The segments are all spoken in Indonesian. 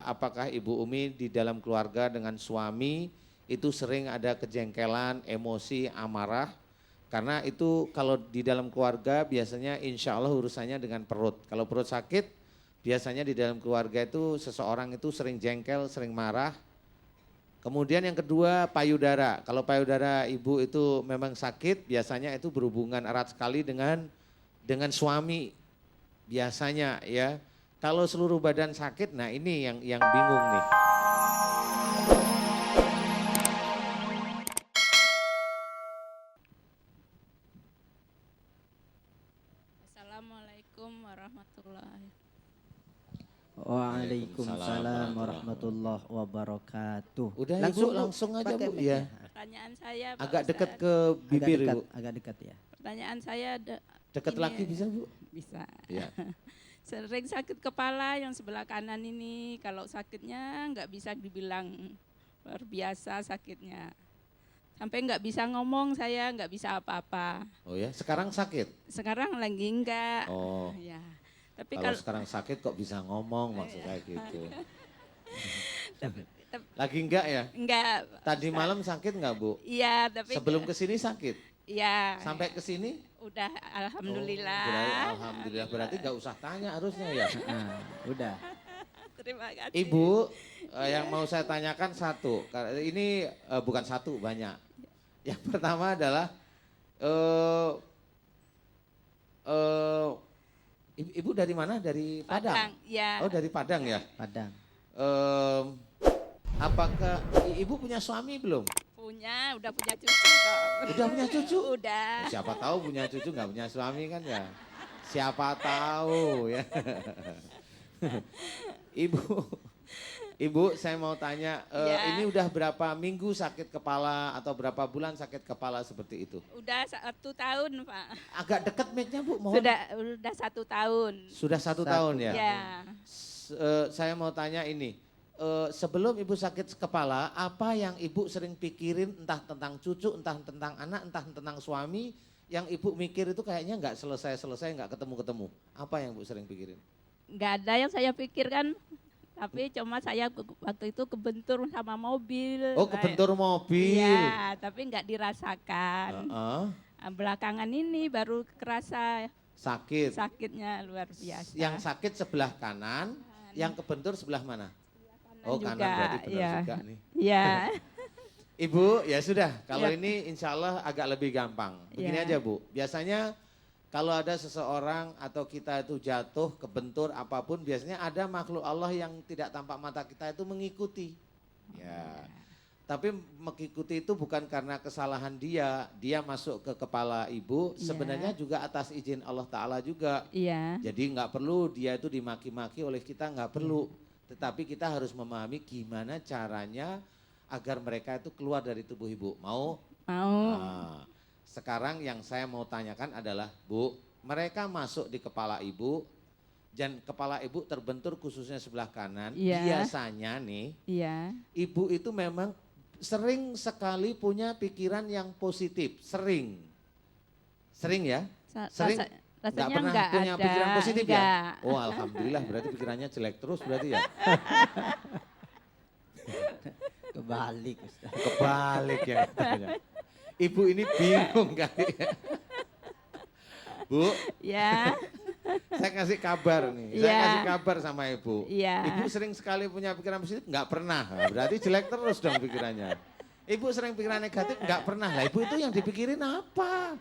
apakah Ibu Umi di dalam keluarga dengan suami itu sering ada kejengkelan, emosi, amarah? Karena itu kalau di dalam keluarga biasanya insya Allah urusannya dengan perut. Kalau perut sakit biasanya di dalam keluarga itu seseorang itu sering jengkel, sering marah. Kemudian yang kedua payudara. Kalau payudara ibu itu memang sakit biasanya itu berhubungan erat sekali dengan suami biasanya ya. Kalau seluruh badan sakit, nah ini yang bingung nih. Assalamualaikum warahmatullahi. Waalaikumsalam warahmatullahi wabarakatuh. Udah langsung aja Bu mic ya. Pertanyaan saya Pak Agak dekat Ustadz. ke bibir Ibu. Agak dekat ya. Pertanyaan saya Dekat ini- lagi bisa Bu? Bisa. Ya. Sering sakit kepala yang sebelah kanan ini, kalau sakitnya nggak bisa dibilang luar biasa sakitnya. Sampai nggak bisa ngomong saya, nggak bisa apa-apa. Oh ya, sekarang sakit? Sekarang lagi enggak. Oh. Ya. Tapi Kalau kalau sekarang sakit kok bisa ngomong maksud saya gitu. tapi- Lagi enggak ya? enggak. Tadi malam sakit enggak Bu? Iya, tapi Sebelum ke sini sakit? iya. Sampai ke sini? Udah alhamdulillah. Oh, alhamdulillah berarti enggak usah tanya harusnya ya. Nah, udah. Terima kasih. Ibu, yang mau saya tanyakan satu, karena ini bukan satu, banyak. Yang pertama adalah, Ibu dari mana? Dari Padang? Padang, ya. Oh dari Padang ya? Padang. Apakah Ibu punya suami belum? Punya, udah punya cucu kok. Udah punya cucu? Udah. Siapa tahu punya cucu nggak punya suami kan ya? Siapa tahu ya. Ibu, saya mau tanya, Ya. ini udah berapa minggu sakit kepala atau berapa bulan sakit kepala seperti itu? Udah 1 tahun Pak. Agak dekat mic-nya Bu, mohon. Udah 1 tahun. Sudah satu tahun ya? Ya. Saya mau tanya ini, sebelum Ibu sakit kepala, apa yang Ibu sering pikirin entah tentang cucu, entah tentang anak, entah tentang suami, yang Ibu mikir itu kayaknya nggak selesai-selesai, nggak ketemu-ketemu. Apa yang Ibu sering pikirin? Nggak ada yang saya pikirkan. Tapi cuma saya waktu itu kebentur sama mobil. Oh kebentur mobil. Iya, tapi nggak dirasakan. Heeh. Belakangan ini baru kerasa Sakit. sakitnya luar biasa. Yang sakit sebelah kanan, yang kebentur sebelah mana? Oh kanan juga, berarti benar ya. juga nih. Iya. Ibu ya sudah, kalau Ya. ini insya Allah agak lebih gampang. Begini Ya. aja Bu, biasanya kalau ada seseorang atau kita itu jatuh, kebentur apapun, biasanya ada makhluk Allah yang tidak tampak mata kita itu mengikuti. Ya. Tapi mengikuti itu bukan karena kesalahan dia masuk ke kepala ibu, Iya. sebenarnya juga atas izin Allah Ta'ala juga. Iya. Jadi nggak perlu dia itu dimaki-maki oleh kita, nggak perlu. Tetapi kita harus memahami gimana caranya agar mereka itu keluar dari tubuh ibu. Mau? Mau. Nah, sekarang yang saya mau tanyakan adalah, Bu, mereka masuk di kepala ibu, dan kepala ibu terbentur khususnya sebelah kanan. Iya. Biasanya nih, Iya. ibu itu memang sering sekali punya pikiran yang positif, sering ya, sering. Nggak Rasanya pernah enggak punya ada. pikiran positif ya? Enggak. Oh alhamdulillah berarti pikirannya jelek terus berarti ya. Kebalik Ustaz. Kebalik ya katanya. Ibu ini bingung kali ya. Bu, Ya. saya kasih kabar nih. Saya Iya. kasih kabar sama ibu. Iya. Ibu sering sekali punya pikiran positif? Nggak pernah. Nah, berarti jelek terus dong pikirannya. Ibu sering pikiran negatif? Nggak pernah. Lah ibu itu yang dipikirin apa?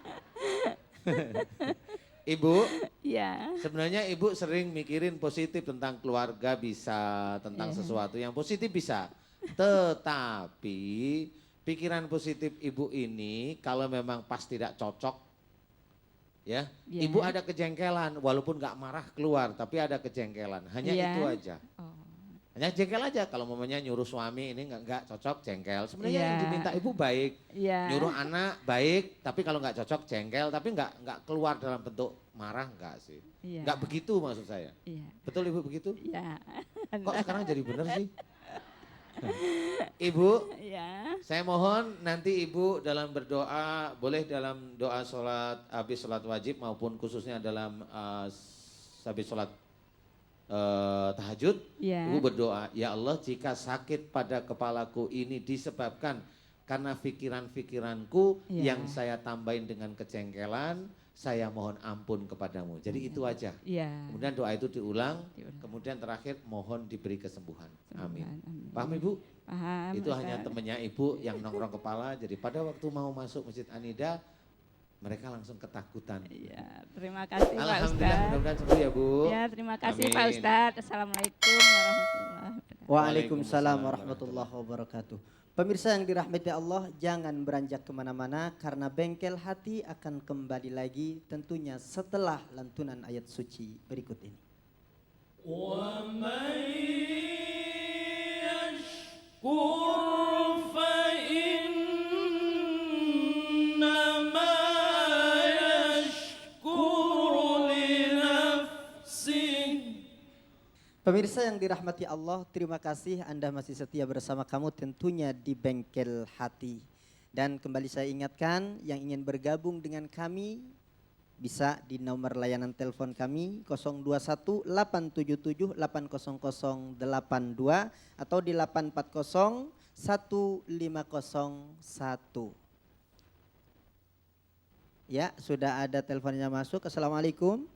Ibu, Ya. sebenarnya ibu sering mikirin positif tentang keluarga bisa, tentang sesuatu yang positif bisa. Tetapi pikiran positif ibu ini kalau memang pas tidak cocok, ya, Ya. ibu ada kejengkelan walaupun nggak marah keluar, tapi ada kejengkelan. Hanya Ya. itu aja. Oh. Hanya jengkel aja kalau mamanya nyuruh suami ini nggak cocok jengkel. Sebenarnya Iya. yang diminta ibu baik. Iya. Nyuruh anak baik, tapi kalau nggak cocok jengkel, tapi nggak keluar dalam bentuk marah nggak sih? Iya. Nggak begitu maksud saya. Iya. Betul ibu begitu? Iya. Kok sekarang jadi bener sih? Ibu, Iya. saya mohon nanti ibu dalam berdoa, boleh dalam doa sholat, habis sholat wajib maupun khususnya dalam habis sholat tahajud, Ya. Ibu berdoa, ya Allah jika sakit pada kepalaku ini disebabkan karena pikiran-pikiranku Ya. yang saya tambahin dengan kejengkelan, saya mohon ampun kepadamu. Jadi itu aja. Ya. Kemudian doa itu diulang, Diulang. kemudian terakhir mohon diberi kesembuhan. Amin. Amin. Paham Ibu? Paham. Itu Ustaz. hanya temannya Ibu yang nongkrong kepala. Jadi pada waktu mau masuk Masjid Anida, mereka langsung ketakutan. Iya, terima kasih Pak Alhamdulillah, Ustadz. mudah-mudahan sembuh ya Bu. Ya, terima kasih Pak Amin. Ustadz. Assalamualaikum warahmatullahi wabarakatuh. Waalaikumsalam warahmatullahi wabarakatuh. Pemirsa yang dirahmati Allah, jangan beranjak kemana-mana karena bengkel hati akan kembali lagi tentunya setelah lantunan ayat suci berikut ini. Pemirsa yang dirahmati Allah, terima kasih Anda masih setia bersama kamu tentunya di Bengkel Hati. Dan kembali saya ingatkan yang ingin bergabung dengan kami bisa di nomor layanan telepon kami 021 877 800 82 atau di 840 1501. Ya, sudah ada teleponnya masuk. Assalamualaikum.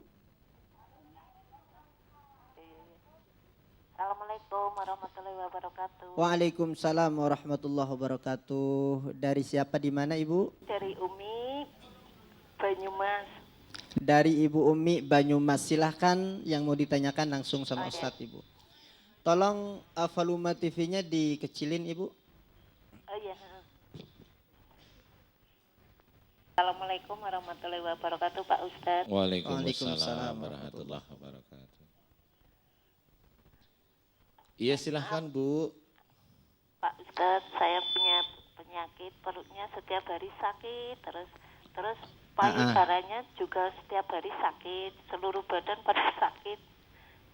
Assalamualaikum warahmatullahi wabarakatuh. Waalaikumsalam warahmatullahi wabarakatuh. Dari siapa di mana Ibu? Dari Umi Banyumas. Dari Ibu Umi Banyumas. Silahkan yang mau ditanyakan langsung sama Ustadz Ibu. Tolong volume TV-nya dikecilin Ibu. Oh iya. Assalamualaikum warahmatullahi wabarakatuh Pak Ustadz. Waalaikumsalam Waalaikumsalam warahmatullahi wabarakatuh. Iya silahkan Bu. Pak Ustadz, saya punya penyakit perutnya setiap hari sakit, terus payudaranya juga setiap hari sakit, seluruh badan pada sakit.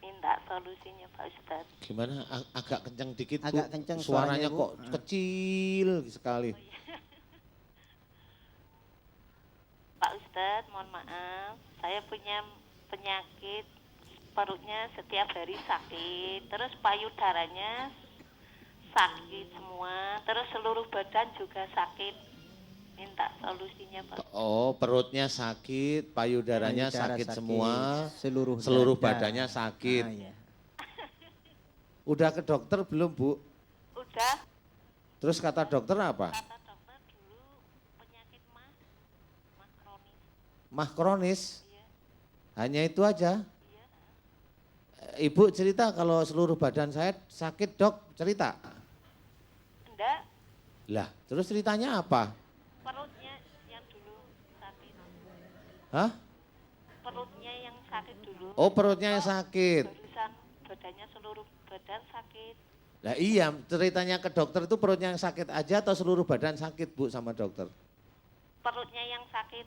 Minta solusinya Pak Ustadz. Gimana agak kencang dikit Bu. Agak kencang Suaranya suaranya, Bu. kok kecil sekali. Pak Ustadz, mohon maaf, saya punya penyakit perutnya setiap hari sakit, terus payudaranya sakit semua, terus seluruh badan juga sakit. Minta solusinya Pak. Oh perutnya sakit, payudaranya Payudara sakit semua, seluruh dada. badannya sakit. Ah, iya. Udah ke dokter belum Bu? Udah, Terus kata dokter apa? kata dokter dulu penyakit mah kronis. Mah kronis. Iya, Hanya itu aja. iya. Ibu cerita kalau seluruh badan saya sakit Dok, cerita. Enggak, Lah terus ceritanya apa? perutnya yang dulu sakit. Hah? Perutnya yang sakit dulu. Oh perutnya yang sakit. Barusan badannya seluruh badan sakit. Lah iya ceritanya ke dokter itu perutnya yang sakit aja atau seluruh badan sakit Bu sama dokter? Perutnya yang sakit.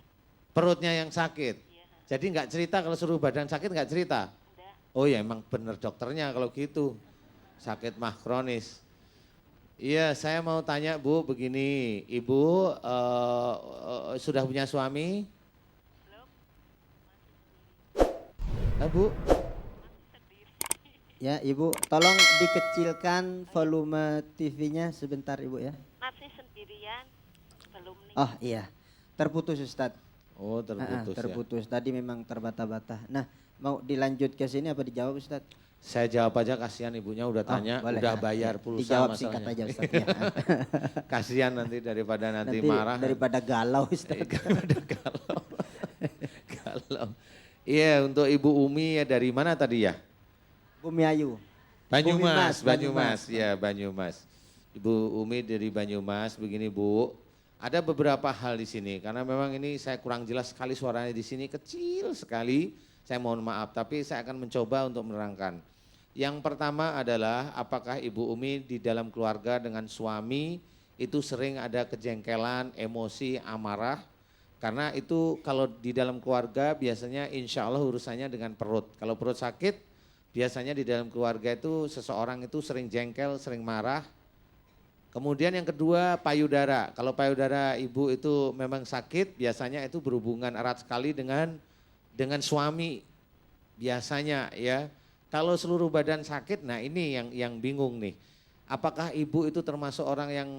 Perutnya yang sakit. Iya, Jadi nggak cerita kalau seluruh badan sakit nggak cerita? enggak. Oh ya emang bener dokternya kalau gitu. Sakit mah kronis. Iya saya mau tanya Bu begini. Ibu sudah punya suami? Belum, Bu? Ya Ibu, tolong dikecilkan volume TV-nya sebentar Ibu ya. masih sendirian, belum nih. Oh iya, terputus Ustadz. Oh terputus ya. Terputus, tadi memang terbata-bata. Nah, mau dilanjut ke sini apa dijawab Ustadz? Saya jawab aja kasihan ibunya udah tanya, boleh. udah bayar pulsa Dijawab singkat masalahnya. aja Ustadz ya. Kasihan nanti daripada nanti, Nanti marah. daripada galau Ustadz. Daripada galau. Galau. Iya untuk Ibu Umi ya dari mana tadi ya? Bumi Ayu. Banyumas, Banyumas. Banyumas, ya Banyumas. Ibu Umi dari Banyumas, begini Bu. Ada beberapa hal di sini karena memang ini saya kurang jelas sekali suaranya di sini kecil sekali. Saya mohon maaf, tapi saya akan mencoba untuk menerangkan. Yang pertama adalah apakah Ibu Umi di dalam keluarga dengan suami itu sering ada kejengkelan, emosi, amarah. Karena itu kalau di dalam keluarga biasanya insya Allah urusannya dengan perut. Kalau perut sakit biasanya di dalam keluarga itu seseorang itu sering jengkel, sering marah. Kemudian yang kedua payudara. Kalau payudara ibu itu memang sakit, biasanya itu berhubungan erat sekali dengan suami. Biasanya ya. Kalau seluruh badan sakit, nah ini yang bingung nih. Apakah ibu itu termasuk orang yang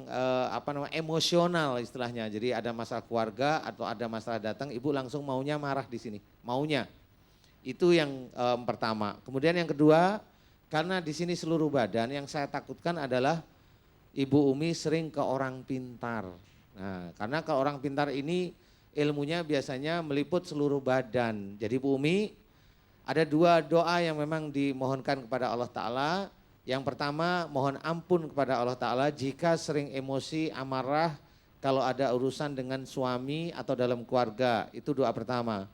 emosional istilahnya. Jadi ada masalah keluarga atau ada masalah datang, ibu langsung maunya marah di sini, maunya. Itu yang pertama. Kemudian yang kedua, karena di sini seluruh badan, yang saya takutkan adalah Ibu Umi sering ke orang pintar. Nah, karena ke orang pintar ini ilmunya biasanya meliput seluruh badan. Jadi Bu Umi, ada 2 doa yang memang dimohonkan kepada Allah Ta'ala. Yang pertama, mohon ampun kepada Allah Ta'ala jika sering emosi, amarah, kalau ada urusan dengan suami atau dalam keluarga. Itu doa pertama.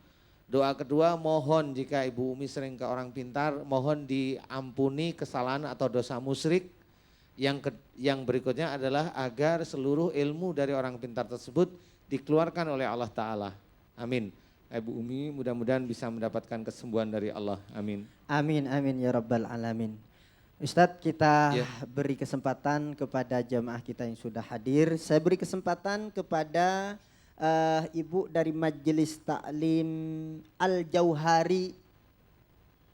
Doa kedua, mohon jika Ibu Umi sering ke orang pintar, mohon diampuni kesalahan atau dosa musyrik. Yang berikutnya adalah agar seluruh ilmu dari orang pintar tersebut dikeluarkan oleh Allah Ta'ala. Amin. Ibu Umi mudah-mudahan bisa mendapatkan kesembuhan dari Allah. Amin. Amin, amin ya rabbal alamin. Ustadz, kita Ya. beri kesempatan kepada jamaah kita yang sudah hadir. Saya beri kesempatan kepada Ibu dari Majelis Taklim Al-Jauhari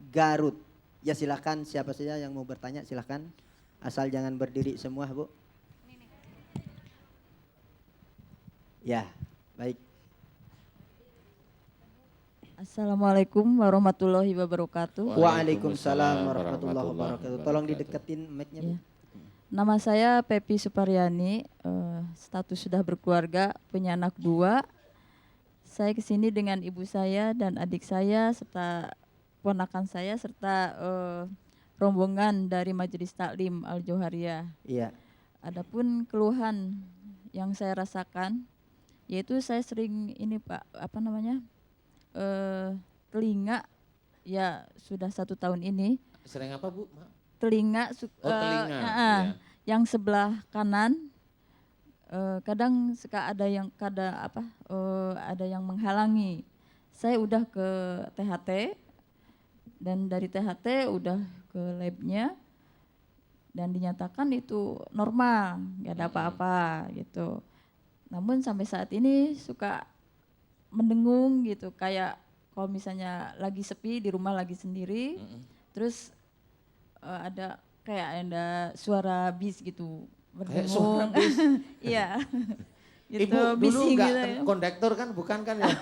Garut. Ya silakan, siapa saja yang mau bertanya silakan. Asal jangan berdiri semua, Bu. Ya, baik. Assalamualaikum warahmatullahi wabarakatuh. Waalaikumsalam warahmatullahi wabarakatuh. Tolong dideketin mic-nya, Bu. Ya. Nama saya Pepi Suparyani, status sudah berkeluarga, punya anak 2. Saya kesini dengan ibu saya dan adik saya serta ponakan saya serta rombongan dari Majelis Taklim Al-Jauhariyah. Iya. Adapun keluhan yang saya rasakan, yaitu saya sering ini Pak, telinga, ya sudah 1 tahun ini. Sering apa Bu? Telinga, Telinga. iya. Ya. Yang sebelah kanan kadang suka ada yang menghalangi. Saya udah ke THT dan dari THT udah ke labnya dan dinyatakan itu normal, nggak ada apa-apa gitu. Namun sampai saat ini suka mendengung gitu, kayak kalau misalnya lagi sepi di rumah lagi sendiri, terus ada suara bis gitu Kayak suara berdengung. bis. Iya. Gitu, Ibu dulu bising enggak gitu ya. kondektor kan, bukan kan ya?